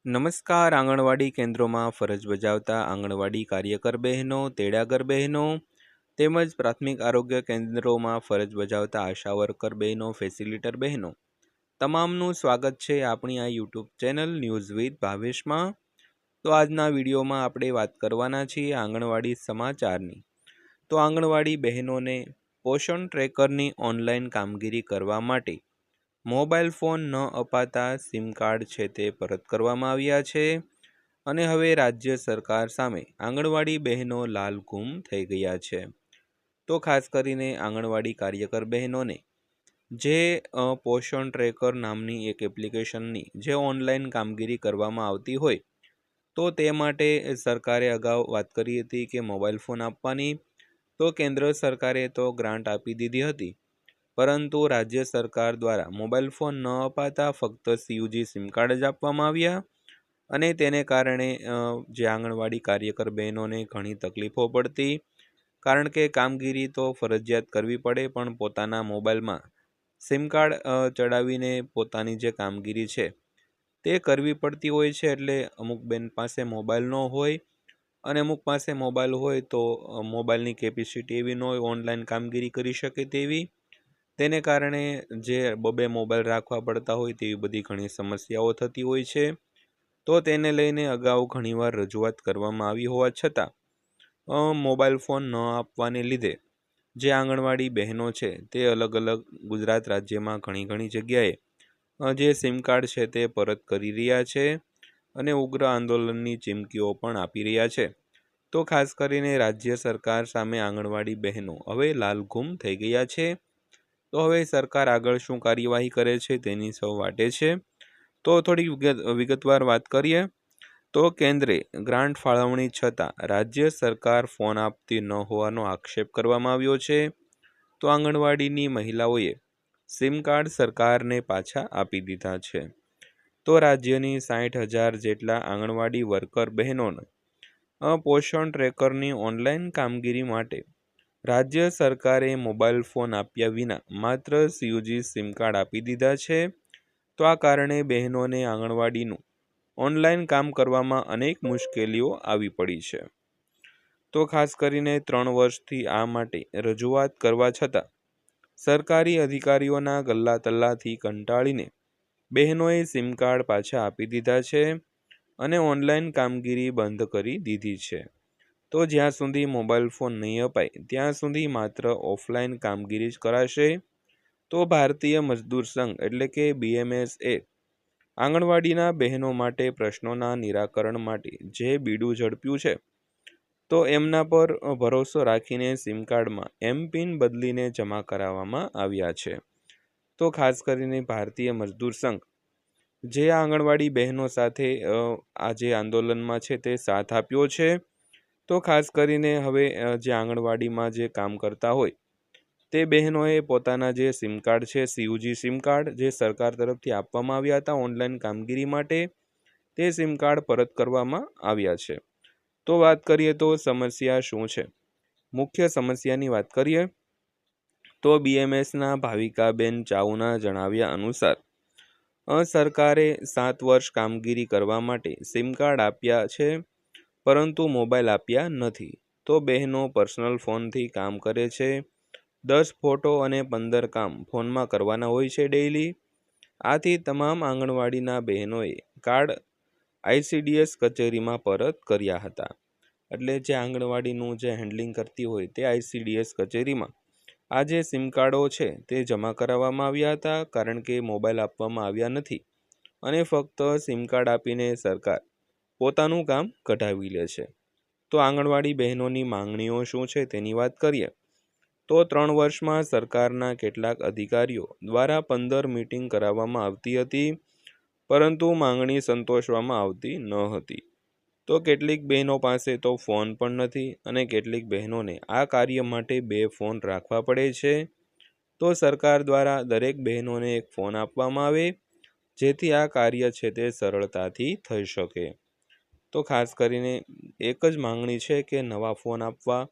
નમસ્કાર. આંગણવાડી કેન્દ્રોમાં ફરજ બજાવતા આંગણવાડી કાર્યકર બહેનો, તેડાગર બહેનો તેમજ પ્રાથમિક આરોગ્ય કેન્દ્રોમાં ફરજ બજાવતા આશા વર્કર બહેનો, ફેસિલિટર બહેનો તમામનું સ્વાગત છે આપણી આ યુટ્યુબ ચેનલ ન્યૂઝ વિથ ભાવેશમાં. તો આજના વિડીયોમાં આપણે વાત કરવાના છીએ આંગણવાડી સમાચારની. તો આંગણવાડી બહેનોને પોષણ ટ્રેકરની ઓનલાઈન કામગીરી કરવા માટે મોબાઈલ ફોન ન અપાતા સિમ કાર્ડ છે તે પરત કરવામાં આવ્યા છે અને હવે રાજ્ય સરકાર સામે આંગણવાડી બહેનો લાલઘૂમ થઈ ગયા છે. તો ખાસ કરીને આંગણવાડી કાર્યકર બહેનોને જે પોષણ ટ્રેકર નામની એક એપ્લિકેશનની જે ઓનલાઈન કામગીરી કરવામાં આવતી હોય તો તે માટે સરકારે અગાઉ વાત કરી હતી કે મોબાઈલ ફોન આપવાની. તો કેન્દ્ર સરકારે તો ગ્રાન્ટ આપી દીધી હતી, પરંતુ રાજ્ય સરકાર દ્વારા મોબાઈલ ફોન ન અપાતા ફક્ત CUG સિમ કાર્ડ જ આપવામાં આવ્યા અને તેને કારણે જે આંગણવાડી કાર્યકર બહેનોને ઘણી તકલીફો પડતી, કારણ કે કામગીરી તો ફરજિયાત કરવી પડે પણ પોતાના મોબાઈલમાં સિમ કાર્ડ ચડાવીને પોતાની જે કામગીરી છે તે કરવી પડતી હોય છે. એટલે અમુક બેન પાસે મોબાઈલ ન હોય અને અમુક પાસે મોબાઈલ હોય તો મોબાઈલની કેપેસિટી એવી ન હોય ઓનલાઈન કામગીરી કરી શકે તેવી, તેને કારણે જે બબે મોબાઈલ રાખવા પડતા હોય તેવી બધી ઘણી સમસ્યાઓ થતી હોય છે. તો તેને લઈને અગાઉ ઘણીવાર રજૂઆત કરવામાં આવી હોવા છતાં મોબાઈલ ફોન ન આપવાને લીધે જે આંગણવાડી બહેનો છે તે અલગ અલગ ગુજરાત રાજ્યમાં ઘણી જગ્યાએ જે સિમ કાર્ડ છે તે પરત કરી રહ્યા છે અને ઉગ્ર આંદોલનની ચીમકીઓ પણ આપી રહ્યા છે. તો ખાસ કરીને રાજ્ય સરકાર સામે આંગણવાડી બહેનો હવે લાલઘૂમ થઈ ગયા છે. તો હવે સરકાર આગળ શું કાર્યવાહી કરે છે તેની સૌ વાટે છે. તો થોડી વિગતવાર વાત કરીએ તો કેન્દ્રે ગ્રાન્ટ ફાળવણી છતાં રાજ્ય સરકાર ફોન આપતી ન હોવાનો આક્ષેપ કરવામાં આવ્યો છે. તો આંગણવાડીની મહિલાઓએ સિમ કાર્ડ સરકારને પાછા આપી દીધા છે. તો રાજ્યની 60,000 જેટલા આંગણવાડી વર્કર બહેનોને પોષણ ટ્રેકરની ઓનલાઈન કામગીરી માટે રાજ્ય સરકારે મોબાઈલ ફોન આપ્યા વિના માત્ર CUG સિમ કાર્ડ આપી દીધા છે. તો આ કારણે બહેનોને આંગણવાડીનું ઓનલાઈન કામ કરવામાં અનેક મુશ્કેલીઓ આવી પડી છે. તો ખાસ કરીને 3 વર્ષથી આ માટે રજૂઆત કરવા છતાં સરકારી અધિકારીઓના ગલ્લા તલ્લાથી કંટાળીને બહેનોએ સિમ કાર્ડ પાછા આપી દીધા છે અને ઓનલાઈન કામગીરી બંધ કરી દીધી છે. તો જ્યાં સુધી મોબાઈલ ફોન નહીં અપાય ત્યાં સુધી માત્ર ઓફલાઈન કામગીરી જ કરાશે. તો ભારતીય મજદૂર સંઘ એટલે કે BMS એ આંગણવાડીના બહેનો માટે પ્રશ્નોના નિરાકરણ માટે જે બીડું ઝડપ્યું છે તો એમના પર ભરોસો રાખીને સિમ કાર્ડમાં MPIN બદલીને જમા કરાવવામાં આવ્યા છે. તો ખાસ કરીને ભારતીય મજદૂર સંઘ જે આંગણવાડી બહેનો સાથે આજે આંદોલનમાં છે તે સાથ આપ્યો છે. તો ખાસ કરીને હવે જે આંગણવાડીમાં જે કામ કરતા હોય તે બહેનોએ પોતાના જે સિમ કાર્ડ છે CUG સિમ કાર્ડ જે સરકાર તરફથી આપવામાં આવ્યા હતા ઓનલાઈન કામગીરી માટે તે સિમ કાર્ડ પરત કરવામાં આવ્યા છે. તો વાત કરીએ તો સમસ્યા શું છે, મુખ્ય સમસ્યાની વાત કરીએ તો BMSના ભાવિકાબેન ચાઉના જણાવ્યા અનુસાર સરકારે 7 વર્ષ કામગીરી કરવા માટે સિમ કાર્ડ આપ્યા છે પરંતુ મોબાઈલ આપ્યા નથી. તો બહેનો પર્સનલ ફોનથી કામ કરે છે. 10 ફોટો અને 15 કામ ફોનમાં કરવાના હોય છે ડેઈલી. આથી તમામ આંગણવાડીના બહેનોએ કાર્ડ ICDS કચેરીમાં પરત કર્યા હતા. એટલે જે આંગણવાડીનું જે હેન્ડલિંગ કરતી હોય તે ICDS કચેરીમાં આ જે સિમ કાર્ડો છે તે જમા કરાવવામાં આવ્યા હતા, કારણ કે મોબાઈલ આપવામાં આવ્યા નથી અને ફક્ત સિમ કાર્ડ આપીને સરકાર પોતાનું કામ કઢાવી લે છે. તો આંગણવાડી બહેનોની માંગણીઓ શું છે તેની વાત કરીએ તો 3 વર્ષમાં સરકારના કેટલાક અધિકારીઓ દ્વારા 15 મીટિંગ કરાવવામાં આવતી હતી, પરંતુ માંગણી સંતોષવામાં આવતી ન હતી. તો કેટલીક બહેનો પાસે તો ફોન પણ નથી અને કેટલીક બહેનોને આ કાર્ય માટે 2 ફોન રાખવા પડે છે. તો સરકાર દ્વારા દરેક બહેનોને એક ફોન આપવામાં આવે જેથી આ કાર્ય છે તે સરળતાથી થઈ શકે. તો ખાસ કરીને એક જ માંગણી છે કે નવા ફોન આપવા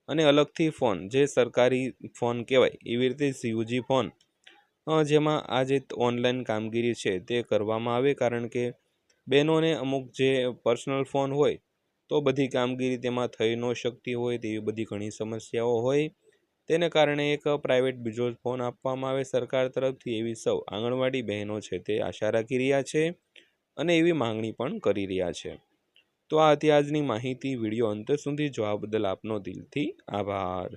અને અલગથી ફોન જે સરકારી ફોન કહેવાય એવી રીતે CUG ફોન જેમાં આ જે ઓનલાઈન કામગીરી છે તે કરવામાં આવે, કારણ કે બહેનોને અમુક જે પર્સનલ ફોન હોય તો બધી કામગીરી તેમાં થઈ ન શકતી હોય તેવી બધી ઘણી સમસ્યાઓ હોય, તેને કારણે એક પ્રાઇવેટ બીજો ફોન આપવામાં આવે સરકાર તરફથી, એવી સૌ આંગણવાડી બહેનો છે તે આશા રાખી રહ્યા છે અને એવી માંગણી પણ કરી રહ્યા છે. તો આ હતી આજની માહિતી. વિડીયો અંત સુધી જોવા બદલ આપનો દિલથી આભાર.